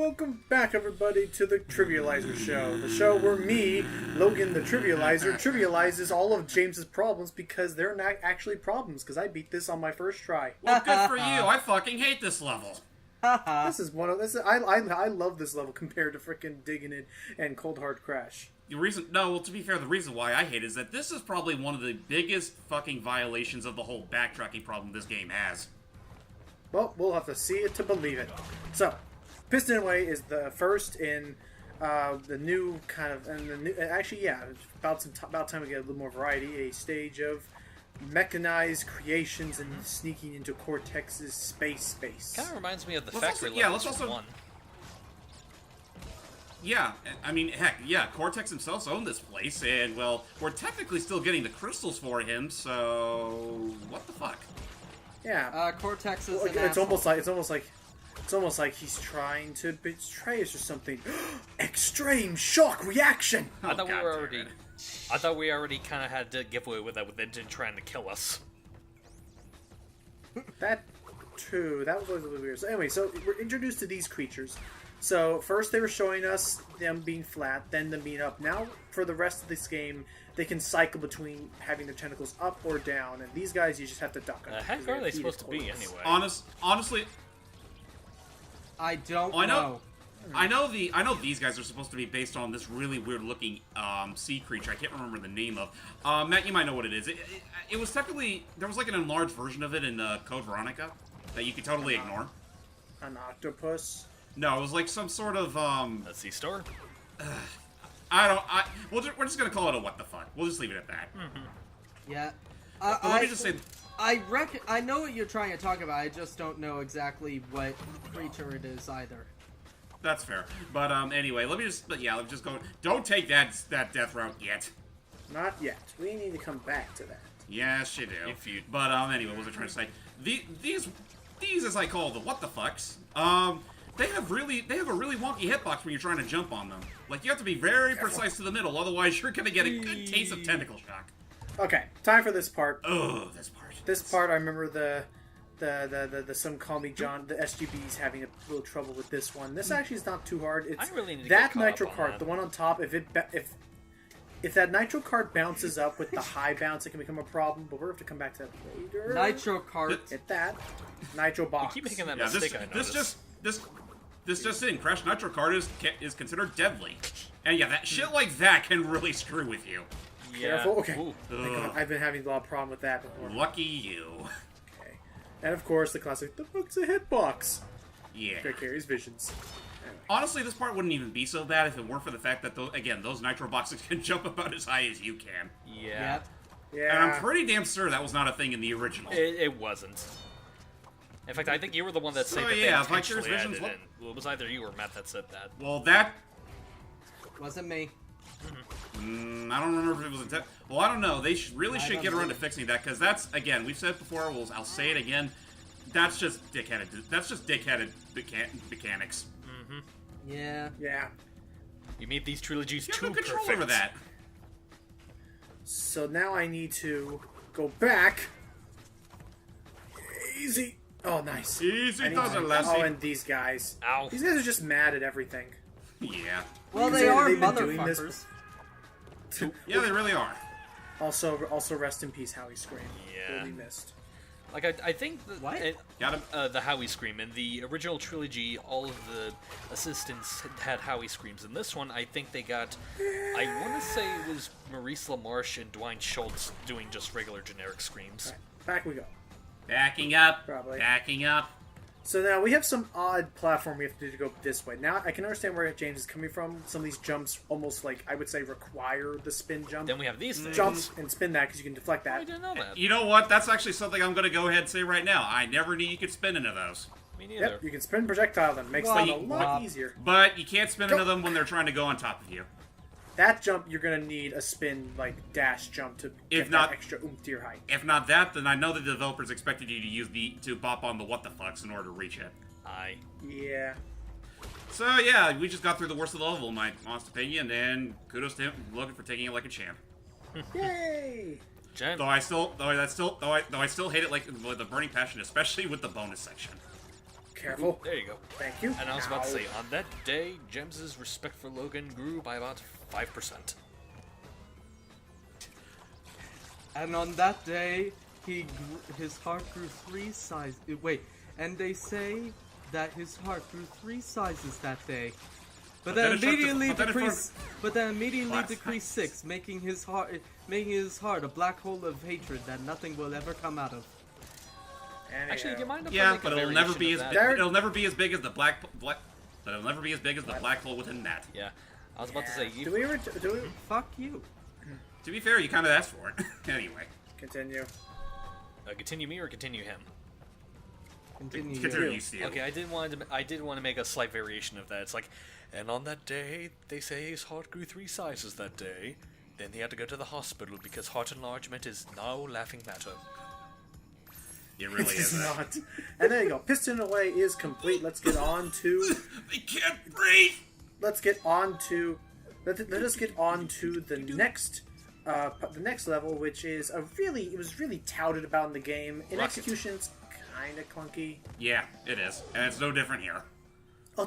welcome back everybody to the Trivializer Show. The show where me, Logan the Trivializer, trivializes all of James's problems because they're not actually problems, because I beat this on my first try. Well, good for you. I fucking hate this level. This is one of this. I love this level compared to frickin' Digging It and Cold Hard Crash. The reason, no, well, to be fair, the reason why I hate it is that this is probably one of the biggest fucking violations of the whole backtracking problem this game has. Well, we'll have to see it to believe it. So, Piston Away is the first in the new kind of, and the new, actually, yeah, it's about time we get a little more variety. A stage of mechanized creations and sneaking into Cortex's space. Kind of reminds me of the Let's factory also- yeah, levels let's from also- one. Yeah, I mean, heck, yeah, Cortex himself owned this place, and, well, we're technically still getting the crystals for him, so what the fuck? Yeah, Cortex is it's an asshole. almost like he's trying to betray us or something. Extreme shock reaction. I thought we God were damn already. it. I thought we already kind of had to give away with that with Engine trying to kill us. That too. That was always a little weird. So anyway, so we're introduced to these creatures. So first they were showing us them being flat, then them being up. Now for the rest of this game, they can cycle between having their tentacles up or down, and these guys you just have to duck them. The heck are they supposed to be anyway? Honestly, I don't I know. I know these guys are supposed to be based on this really weird looking sea creature. I can't remember the name of. Matt, you might know what it is. It was technically, there was like an enlarged version of it in Code Veronica that you could totally ignore. An octopus. No, it was like some sort of A sea store? we're just gonna call it a what the fuck. We'll just leave it at that. Yeah. But let me just say, I know what you're trying to talk about. I just don't know exactly what creature it is either. that's fair. But anyway, let me just go. Don't take that death route yet. Not yet. We need to come back to that. Yes, you do. If you- But anyway, what was I trying to say? These as I call the what the fucks. They have a really wonky hitbox when you're trying to jump on them. Like you have to be very precise to the middle, otherwise you're gonna get a good taste of tentacle shock. Okay, time for this part. Ugh, this part. This part, I remember the some call me John, the SGB's having a little trouble with this one. This actually is not too hard. It's I really need to that get caught nitro up on card, that. the one on top. If that nitro card bounces up with the high bounce, it can become a problem. But we're going to come back to that later. Nitro cart. Hit that nitro box. Keep making that Yeah, mistake. I noticed. this just in. Crash Nitro card is considered deadly, and yeah, that shit like that can really screw with you. Yeah. Careful. Okay. Ooh. Thank God, I've been having a lot of problem with that before. Lucky you. Okay. And of course, the classic, the fuck's a hitbox? Yeah. That carries visions. Anyway. Honestly, this part wouldn't even be so bad if it weren't for the fact that, those nitro boxes can jump about as high as you can. Yeah. Yep. Yeah. And I'm pretty damn sure that was not a thing in the original. It wasn't. In fact, I think you were the one that said So, that yeah, they intentionally Vicarious added Visions, in. Well, it was either you or Matt that said that. Well, that... Wasn't me. I don't remember if it was intent. Well, I don't know. They really I should don't get around know. to fixing that, because that's, again, we've said it before, I'll say it again, that's just dickheaded mechanics. Yeah. Yeah. You made these trilogies You have too no control perfect. over that. So now I need to go back. Easy. Oh, nice. Easy I need does to- it, Lassie. Oh, and these guys. Ow. These guys are just mad at everything. Yeah. Well, You they say that are they've been doing this motherfuckers. Yeah, they really are. Also, rest in peace, Howie Scream. Yeah. Will be missed. Like, I think that What? Got him. the Howie Scream. In the original trilogy, all of the assistants had Howie Screams. In this one, I think they got, I want to say it was Maurice LaMarche and Dwayne Schultz doing just regular generic screams. Alright, back we go. Backing up. Probably. Backing up. So now we have some odd platform we have to do to go this way. Now I can understand where James is coming from. Some of these jumps almost like, I would say, require the spin jump. Then we have these things. Jump and spin that because you can deflect I that. didn't know that. You know what? That's actually something I'm going to go ahead and say right now. I never knew you could spin into those. Me neither. Yep, you can spin projectile them. Makes Well, life a lot you- easier. But you can't spin Go. into them when they're trying to go on top of you. That jump, you're going to need a spin, like, dash jump to If get not- that extra oomph to your height. If not that, then I know the developers expected you to bop on the what the fucks in order to reach it. Yeah. So yeah, we just got through the worst of the level, in my honest opinion, and kudos to him, Logan, for taking it like a champ. Yay! Jen, Though I still hate it like with a burning passion, especially with the bonus section. Careful. There you go. Thank you. And I was about to Ow. say, on that day, James's respect for Logan grew by about 5%. And on that day, his heart grew 3 sizes. Wait, and they say that his heart grew 3 sizes that day. But then immediately decreased 6, making his heart a black hole of hatred that nothing will ever come out of. Actually, do you mind if I Yeah, make a but it'll never variation be of as that? it'll never be as big as the black. But it'll never be as big as the black hole within that. Yeah, I was about to say, Do we ever do we Fuck you. To be fair, you kind of asked for it. Anyway, continue? continue me or continue him? Continue. consider you. you steal. Okay, I did want to make a slight variation of that. It's like, and on that day, they say his heart grew 3 sizes that day. Then he had to go to the hospital because heart enlargement is now laughing matter. It really It's is. not. And there you go. Piston away is complete. Let's get on to. They can't breathe. Let's get on to. Let us get on to the next level, which is it was really touted about in the game. In Rocket. execution's kind of clunky. Yeah, it is, and it's no different here. Oh,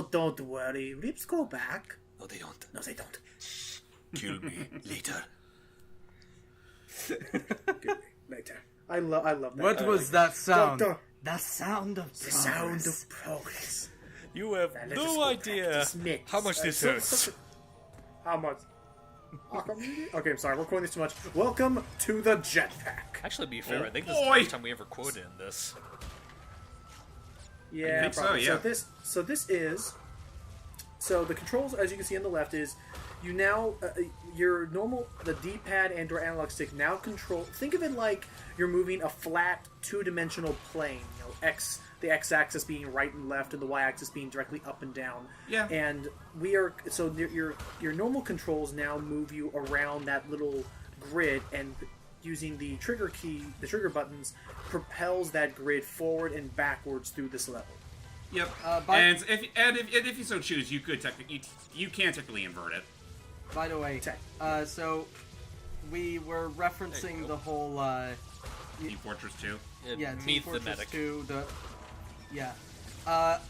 don't worry. Rips go back. No, they don't. No, they don't. Kill me later. Later. I love that. What was that sound? Doctor. The sound of The sound of progress. You have Let us no go idea practice mix. how much this hurts. How much? Okay, I'm sorry. We're quoting this too much. Welcome to the jetpack. Actually, to be fair, Oh, I think this is the boy. first time we ever quoted in this. Yeah, think so, probably. yeah. So the controls, as you can see on the left, is you now your normal the D-pad and or analog stick now control. Think of it like you're moving a flat 2-dimensional plane. You know, the x-axis being right and left, and the y-axis being directly up and down. Yeah. And your normal controls now move you around that little grid, and using the trigger key, the trigger buttons, propels that grid forward and backwards through this level. Yep. By- and if you so choose, you could you can technically invert it. By the way, Tech. so we were referencing the whole Team Fortress 2. yeah, Team Meet the Fortress medic. 2,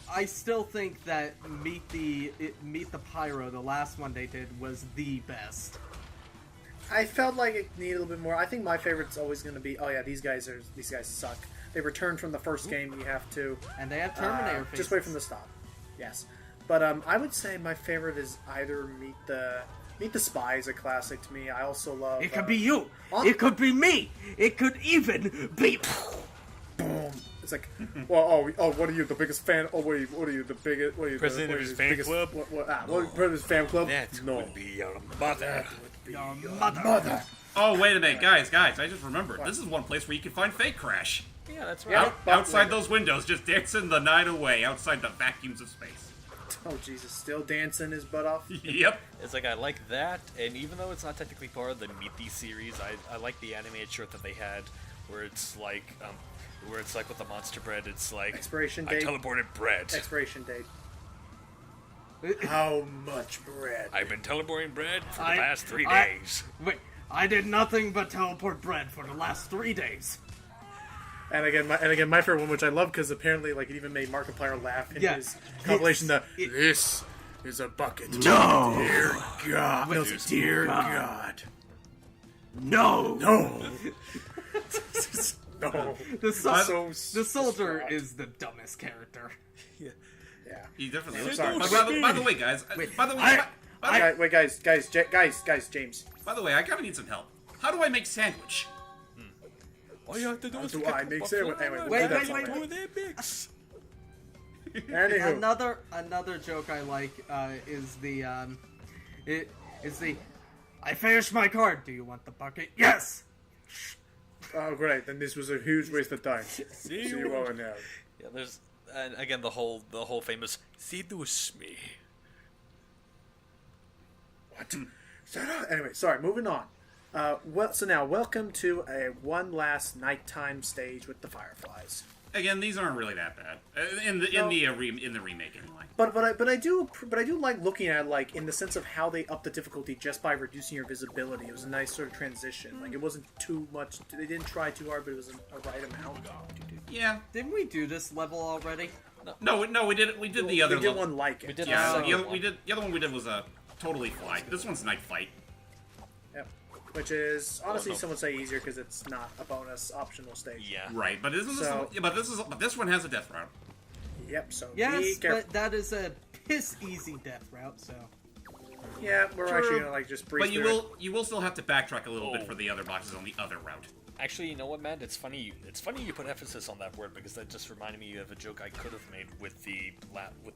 I still think that Meet the Pyro, the last one they did, was the best. I felt like it needed a little bit more. I think my favorite's always going to be. Oh yeah, these guys suck. They returned from the first game. You have to And they have Terminator faces. just wait from the stop. Yes, but I would say my favorite is either Meet the Spy is a classic to me. I also love. It could be you. Huh? It could be me. It could even be. Boom. It's like, well, what are you, the biggest fan? Oh wait, what are you, the biggest? What are you, President what of are you, his the fan biggest, club? What president of his fan club? No. would be your mother. Your mother. Oh wait a minute, guys! I just remembered. This is one place where you can find Fake Crash. Yeah, that's right. Yeah. Outside those windows, just dancing the night away, outside the vacuums of space. Oh Jesus, still dancing his butt off. Yep. It's like I like that, and even though it's not technically part of the Meet Thee series, I like the animated shirt that they had, where it's like with the monster bread, it's like Expiration I date. teleported bread. Expiration date. How much bread? I've been teleporting bread for the I- past 3 I- days. Wait, I did nothing but teleport bread for the last 3 days. And again, my favorite one, which I love, because apparently, like, it even made Markiplier laugh in Yeah. his compilation. It- This is a bucket. No. Dear God. Wait, No, dear God. No. No. No. The soldier is the dumbest character. Yeah. He definitely I'm looks. sorry. By the way, guys. By the way, Wait, guys, James. by the way, I kind of need some help. How do I make sandwich? All you have to do How is do pick I up make a sandwich? flower Anyway, and wait, put wait, it wait. over their mix. Anywho. Another joke I like is the I finished my card. Do you want the bucket? Yes. Oh, great. Then this was a huge waste of time. See you all now. Yeah, there's and again the whole famous seduce me. What? Shut up. Anyway, sorry. Moving on. So now, welcome to a one last nighttime stage with the Fireflies. Again, these aren't really that bad in the remake anyway. But I do like looking at it, like, in the sense of how they upped the difficulty just by reducing your visibility. It was a nice sort of transition. Like, it wasn't too much. They didn't try too hard, but it was a right amount. Yeah. Didn't we do this level already? No, we did the other. We did one like it. We did Yeah, the second one. the other one we did was a totally fly. This one's night fight. Yep. Which is honestly, no. some would say easier because it's not a bonus optional stage. Yeah. Right, but isn't this? So- But this one has a death route. Yep. So be Yes, careful. but that is a piss easy death route. So Yeah, we're True. actually gonna like just breeze But you through will still have to backtrack a little bit Oh. for the other boxes on the other route. Actually, you know what, Matt? It's funny. It's funny you put emphasis on that word because that just reminded me of a joke I could have made with the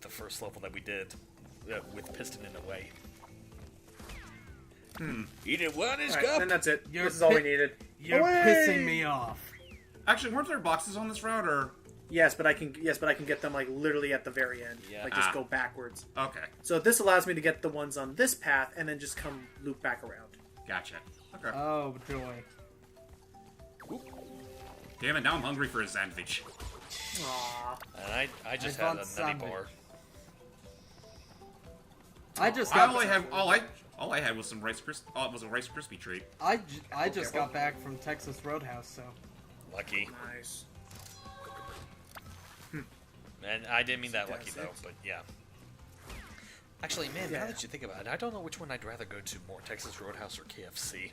first level that we did with Piston in a way. Eat it one is All right, cup. then that's it. You're This is all we pi- needed. you're Away! pissing me off. Actually, weren't there boxes on this route, or Yes, but I can get them like literally at the very end. Yeah. Like just Ah. go backwards. okay, So this allows me to get the ones on this path and then just come loop back around. gotcha. Okay. Oh joy. Damn it! Now I'm hungry for a sandwich. Aww. And I just I had a want nutty sandwich. bar. I just got. All I had was some Rice Krispie. Oh, it was a Rice Krispie treat. I just got back from Texas Roadhouse, so Lucky. Nice. And I didn't mean that lucky That's though, it. but yeah. Actually, man, Yeah. now that you think about it, I don't know which one I'd rather go to more, Texas Roadhouse or KFC.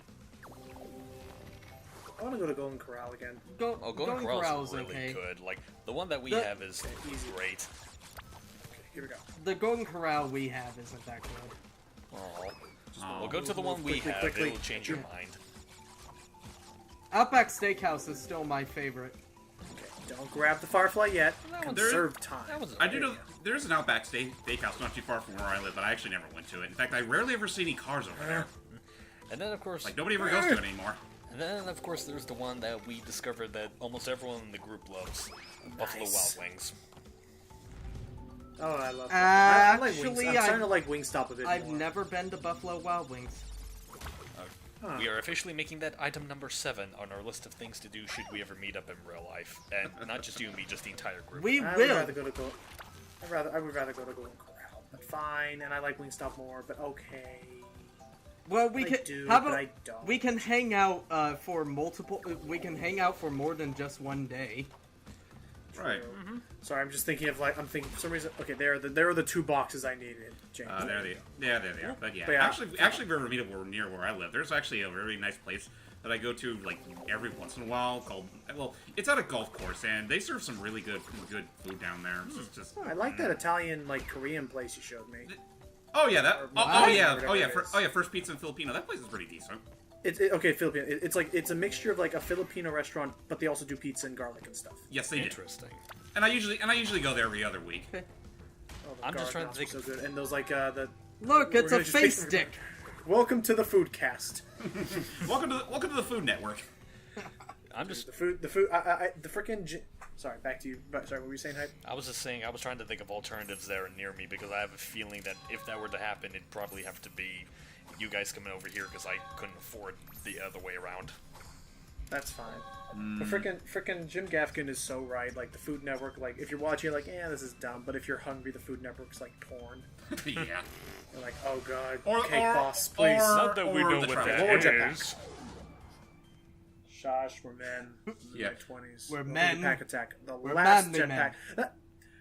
I want to go to Golden Corral again. go. Oh, Golden Going Corral's Corral's really okay. good. Like, the one that we The- have is easy. great. Here we go. The Golden Corral we have isn't that good. Oh. Oh. Well, go to the one we Quickly, have. quickly. It'll change your mind. Outback Steakhouse is still my favorite. Don't grab the Firefly yet. That one's- Conserve time. That was I do know there's an Outback Steakhouse not too far from where I live, but I actually never went to it. In fact, I rarely ever see any cars over there. And then, of course, Like nobody ever goes to it anymore. and then, of course, there's the one that we discovered that almost everyone in the group loves. Buffalo Nice. Wild Wings. Oh, I love that. I like Actually, Wings. I'm starting to like Wingstop a bit I've more. never been to Buffalo Wild Wings. Huh. We are officially making that item number 7 on our list of things to do should we ever meet up in real life. And not just you and me, just the entire group. We I would will. rather go to I would rather go to Golden Corral. But fine, and I like Wingstop more. But okay. Well, we I can. do, how but about I don't. we can hang out for multiple? We can hang out for more than just one day. Right. Sorry, I'm just thinking of like I'm thinking for some reason. Okay, there are the 2 boxes I needed, James. There they are. But yeah, But yeah. actually, very near where I live. There's actually a really nice place that I go to like every once in a while called. Well, it's at a golf course, and they serve some really good food down there. It's just. I like that Italian like Korean place you showed me. Oh yeah, that. Oh Mine, yeah, or oh yeah, whatever it is. First Pizza in Filipino. That place is pretty decent. Okay, Filipino. It's like it's a mixture of like a Filipino restaurant, but they also do pizza and garlic and stuff. Yes, they do. Interesting. And I usually go there every other week. Oh, the I'm just trying garlic to knots think are so good, and those like the. Look, We're it's a gonna just face take- stick. Welcome to the food cast. welcome to the Food Network. I'm just. The freaking. Sorry, back to you. Sorry, what were you saying, Hype? I was just saying. I was trying to think of alternatives there near me because I have a feeling that if that were to happen, it'd probably have to be you guys coming over here because I couldn't afford the other way around. That's fine. But frickin' Jim Gaffigan is so right. Like the Food Network, like if you're watching, you're like, yeah, this is dumb. But if you're hungry, the Food Network's like porn. Yeah. You're like, oh god, Or- cake or- boss, please. Not that we or know the what travel. that Or jetpack. is. Shush, we're men. Yeah. 20s. We're Welcome to men. Pack Attack. The We're last manly men. jetpack.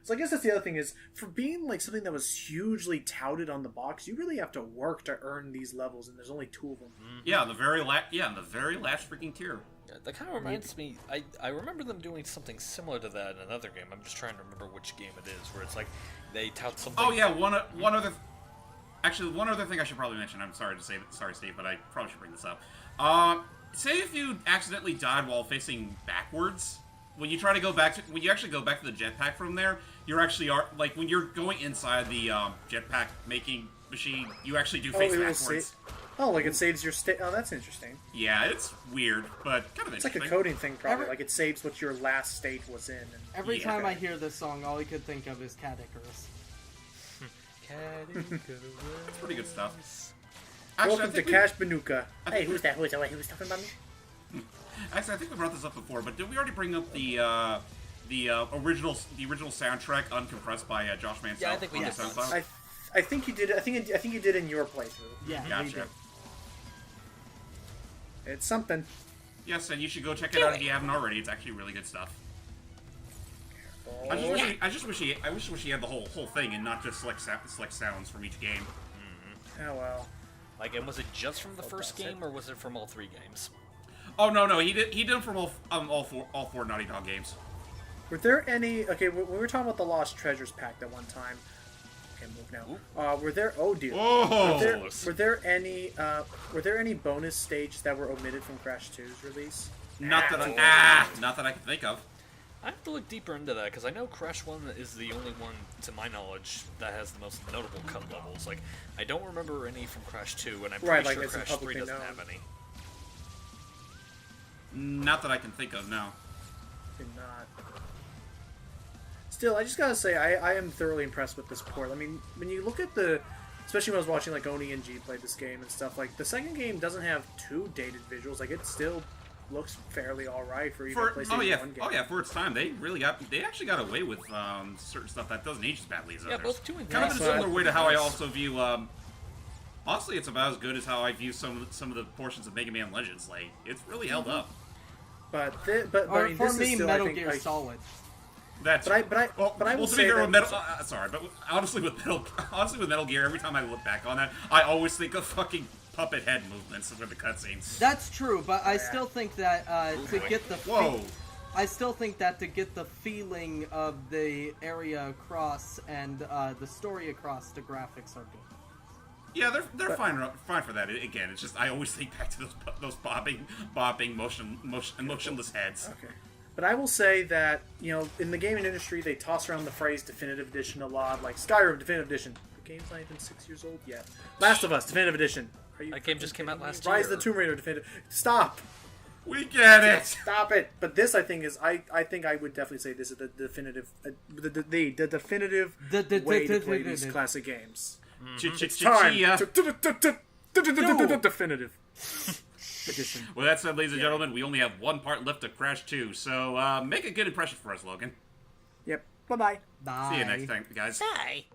So I guess that's the other thing is, for being like something that was hugely touted on the box, you really have to work to earn these levels, and there's only 2 of them. Yeah, the very last freaking tier. Yeah, that kind of reminds me. I remember them doing something similar to that in another game. I'm just trying to remember which game it is, where it's like they tout something. Oh yeah, one other. Actually, one other thing I should probably mention. I'm sorry to say, sorry, Steve, but I probably should bring this up. Say if you accidentally died while facing backwards, when you try to go back to, when you actually go back to the jetpack from there, you're actually like when you're going inside the jetpack making machine, you actually do face it will backwards. like it saves your state. Oh, that's interesting. Yeah, it's weird, but kind of It's like interesting. a coding thing, probably. Every- like it saves what your last state was in. And Every Yeah. time I hear this song, all I could think of is Cat Icarus. It's pretty good stuff. Actually, welcome to think we- Cash Banuka. I Hey, think who's that? Who was talking about me? Actually, I think we brought this up before, but did we already bring up the original soundtrack uncompressed by Josh Mansell? Yeah, I think we on did the once. SoundCloud? I think you did. I think you did in your playthrough. Yeah, we Gotcha. did. It's something. Yes, and you should go check it out if you haven't already. It's actually really good stuff. I just wish he had the whole thing and not just select sounds from each game. Oh well. Like, and was it just from the first game, or was it from all 3 games? Oh no, he did them from all four Naughty Dog games. Were there any? Okay, we were talking about the Lost Treasures pack that one time. Okay, move now. Were there? Oh dear. Oh. Were there any bonus stages that were omitted from Crash 2's release? Not that I can think of. I have to look deeper into that, because I know Crash 1 is the only one, to my knowledge, that has the most notable cut levels. Like, I don't remember any from Crash 2, and I'm pretty sure Crash 3 doesn't have any. Not that I can think of, no. Did not. Still, I just gotta say, I am thoroughly impressed with this port. I mean, when you look at especially when I was watching like Oni and G play this game and stuff, like the second game doesn't have too dated visuals. Like it still looks fairly alright for even PlayStation 1 game. Oh yeah, for its time, they actually got away with certain stuff that doesn't age as badly as others. Yeah, both 2 and 3. Kind of in a similar way to how I also view. Honestly, it's about as good as how I view some of the portions of Mega Man Legends. Like it's really held up. But I mean, for this me, is still, Metal I think, Gear Solid. That's but I will say that sorry, but honestly with Metal Gear, every time I look back on that, I always think of fucking puppet head movements with the cutscenes. That's true, but I still think that to get the I still think that to get the feeling of the area across and the story across, the graphics are good. Yeah, they're fine for that. Again, it's just I always think back to those bobbing motionless heads. Okay. But I will say that, you know, in the gaming industry, they toss around the phrase Definitive Edition a lot. Like, Skyrim Definitive Edition. The game's not even 6 years old yet. Last of Us Definitive Edition. That game just came out last year. Rise of the Tomb Raider Definitive... Stop! We get it! Stop it! But this, I think, is... I think I would definitely say this is the definitive... the definitive way to play these classic games. It's time! Definitive Edition. Well, that said, ladies and gentlemen, we only have one part left of Crash 2, so make a good impression for us, Logan. Yep. Bye-bye. Bye. See you next time, guys. Bye.